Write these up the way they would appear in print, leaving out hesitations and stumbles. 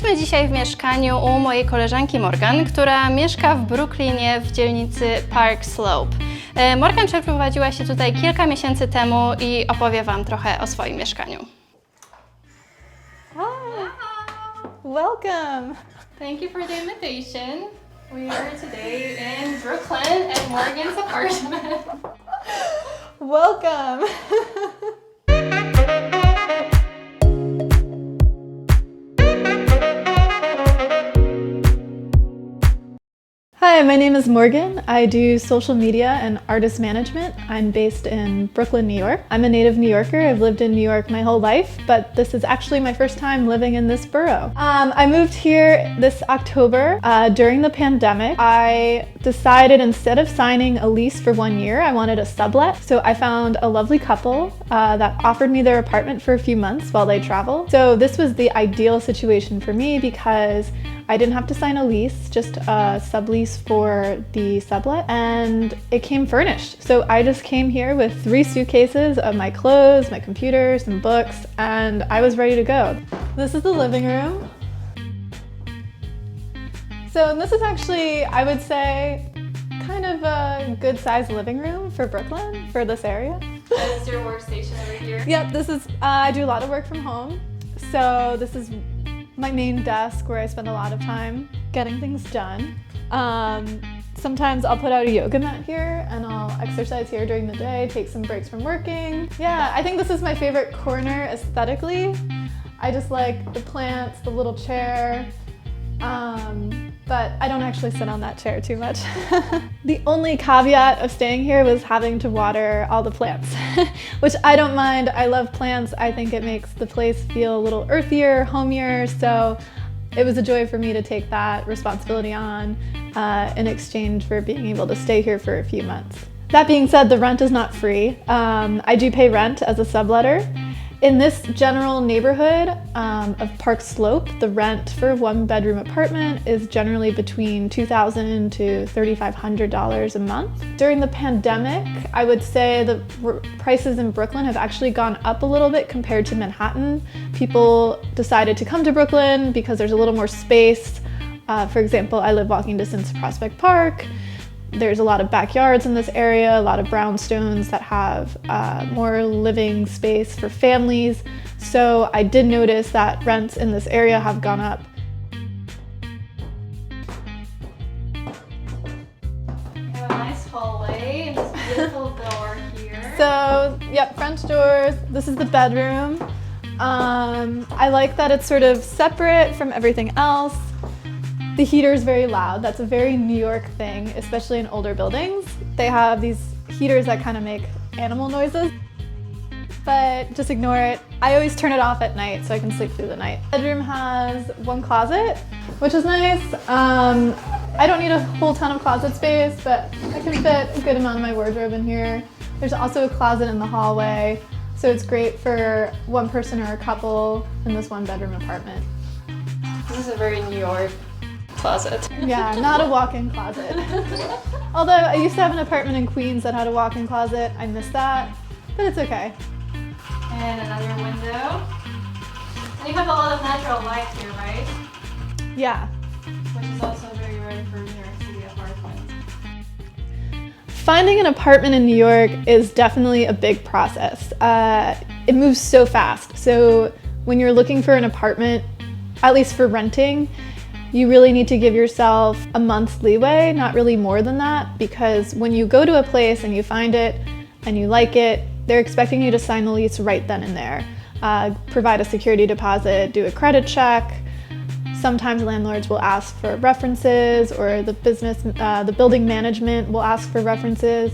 Jesteśmy dzisiaj w mieszkaniu u mojej koleżanki Morgan, która mieszka w Brooklynie w dzielnicy Park Slope. Morgan przeprowadziła się tutaj kilka miesięcy temu i opowie Wam trochę o swoim mieszkaniu. Hi. Welcome. Thank you for the invitation. We are today in Brooklyn at Morgan's apartment. Welcome. Hi, my name is Morgan. I do social media and artist management. I'm based in Brooklyn, New York. I'm a native New Yorker. I've lived in New York my whole life, but this is actually my first time living in this borough. I moved here this October during the pandemic. I decided instead of signing a lease for 1 year, I wanted a sublet. So I found a lovely couple that offered me their apartment for a few months while they travel. So this was the ideal situation for me because I didn't have to sign a lease, just a sublease for the sublet, and it came furnished. So I just came here with 3 suitcases of my clothes, my computer, some books, and I was ready to go. This is the living room. So this is actually, I would say, kind of a good sized living room for Brooklyn, for this area. That is your workstation over here? Yep, this is, I do a lot of work from home. So this is my main desk where I spend a lot of time getting things done. Sometimes I'll put out a yoga mat here and I'll exercise here during the day, take some breaks from working. Yeah, I think this is my favorite corner aesthetically. I just like the plants, the little chair, but I don't actually sit on that chair too much. The only caveat of staying here was having to water all the plants, which I don't mind. I love plants. I think it makes the place feel a little earthier, homier, so it was a joy for me to take that responsibility on in exchange for being able to stay here for a few months. That being said, the rent is not free. I do pay rent as a subletter. In this general neighborhood of Park Slope, the rent for a 1-bedroom apartment is generally between $2,000 to $3,500 a month. During the pandemic, I would say the prices in Brooklyn have actually gone up a little bit compared to Manhattan. People decided to come to Brooklyn because there's a little more space. For example, I live walking distance to Prospect Park. There's a lot of backyards in this area, a lot of brownstones that have more living space for families. So I did notice that rents in this area have gone up. We have a nice hallway and this beautiful door here. So, yep, French doors. This is the bedroom. I like that it's sort of separate from everything else. The heater is very loud. That's a very New York thing, especially in older buildings. They have these heaters that kind of make animal noises, but just ignore it. I always turn it off at night so I can sleep through the night. Bedroom has 1 closet, which is nice. I don't need a whole ton of closet space, but I can fit a good amount of my wardrobe in here. There's also a closet in the hallway, so it's great for 1 person or a couple in this 1-bedroom apartment. This is a very New York closet. Yeah, not a walk-in closet. Although I used to have an apartment in Queens that had a walk-in closet. I miss that, but it's okay. And another window. And you have a lot of natural light here, right? Yeah. Which is also very rare for New York City apartments. Finding an apartment in New York is definitely a big process. It moves so fast. So when you're looking for an apartment, at least for renting, you really need to give yourself a month's leeway, not really more than that, because when you go to a place and you find it and you like it, they're expecting you to sign the lease right then and there. Provide a security deposit, do a credit check. Sometimes landlords will ask for references, or the building management will ask for references.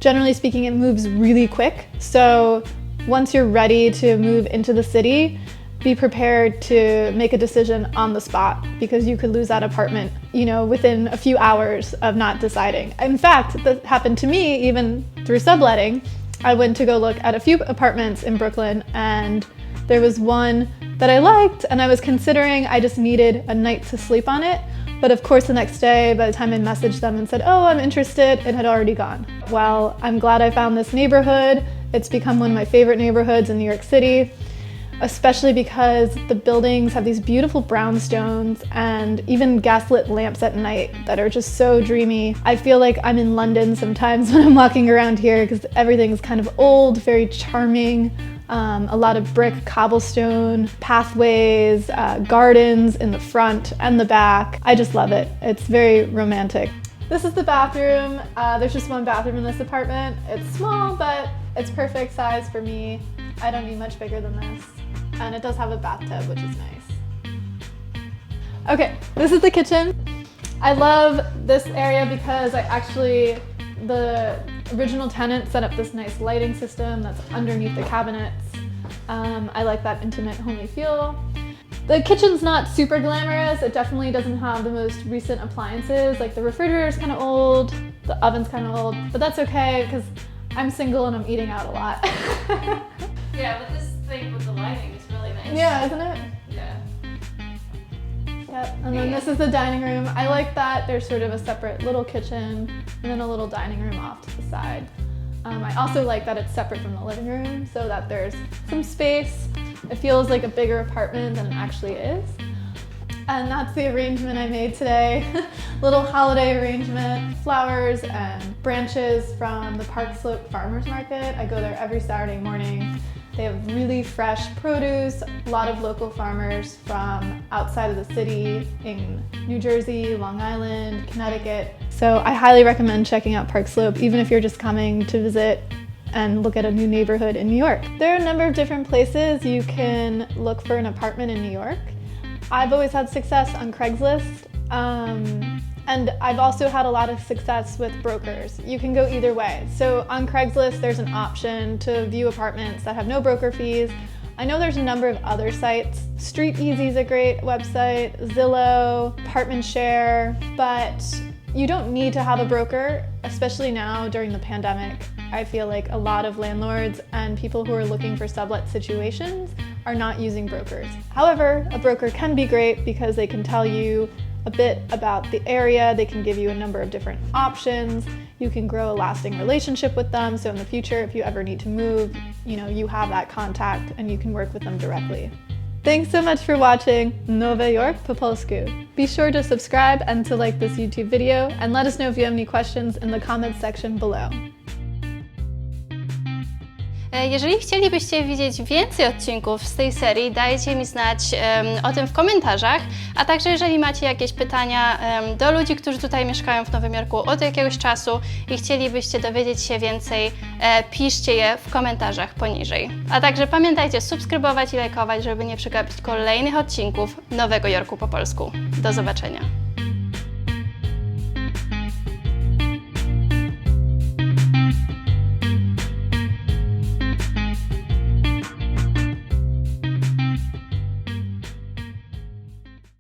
Generally speaking, it moves really quick. So once you're ready to move into the city, be prepared to make a decision on the spot, because you could lose that apartment, within a few hours of not deciding. In fact, that happened to me even through subletting. I went to go look at a few apartments in Brooklyn, and there was one that I liked, and I was considering. I just needed a night to sleep on it. But of course, the next day, by the time I messaged them and said, "Oh, I'm interested," it had already gone. Well, I'm glad I found this neighborhood. It's become one of my favorite neighborhoods in New York City. especially because the buildings have these beautiful brownstones and even gaslit lamps at night that are just so dreamy. I feel like I'm in London sometimes when I'm walking around here because everything's kind of old, very charming. A lot of brick, cobblestone, pathways, gardens in the front and the back. I just love it. It's very romantic. This is the bathroom. There's just one bathroom in this apartment. It's small, but it's perfect size for me. I don't need much bigger than this. And it does have a bathtub, which is nice. Okay, this is the kitchen. I love this area because the original tenant set up this nice lighting system that's underneath the cabinets. I like that intimate, homely feel. The kitchen's not super glamorous. It definitely doesn't have the most recent appliances. Like the refrigerator's kind of old, the oven's kind of old, but that's okay because I'm single and I'm eating out a lot. Yeah, but this thing with the lighting is really nice. Yeah, isn't it? Yeah. Yep, and then this is the dining room. I like that there's sort of a separate little kitchen and then a little dining room off to the side. I also like that it's separate from the living room so that there's some space. It feels like a bigger apartment than it actually is. And that's the arrangement I made today. Little holiday arrangement, flowers and branches from the Park Slope Farmers Market. I go there every Saturday morning. They have really fresh produce, a lot of local farmers from outside of the city in New Jersey, Long Island, Connecticut. So I highly recommend checking out Park Slope, even if you're just coming to visit and look at a new neighborhood in New York. There are a number of different places you can look for an apartment in New York. I've always had success on Craigslist, and I've also had a lot of success with brokers. You can go either way. So on Craigslist, there's an option to view apartments that have no broker fees. I know there's a number of other sites. Street Easy is a great website, Zillow, Apartment Share, but you don't need to have a broker, especially now during the pandemic. I feel like a lot of landlords and people who are looking for sublet situations are not using brokers. However, a broker can be great because they can tell you a bit about the area, they can give you a number of different options, you can grow a lasting relationship with them, so in the future if you ever need to move, you have that contact and you can work with them directly. Thanks so much for watching Nowy Jork po polsku. Be sure to subscribe and to like this YouTube video and let us know if you have any questions in the comments section below. Jeżeli chcielibyście widzieć więcej odcinków z tej serii, dajcie mi znać o tym w komentarzach, a także jeżeli macie jakieś pytania do ludzi, którzy tutaj mieszkają w Nowym Jorku od jakiegoś czasu i chcielibyście dowiedzieć się więcej, piszcie je w komentarzach poniżej. A także pamiętajcie subskrybować i lajkować, żeby nie przegapić kolejnych odcinków Nowego Jorku po polsku. Do zobaczenia!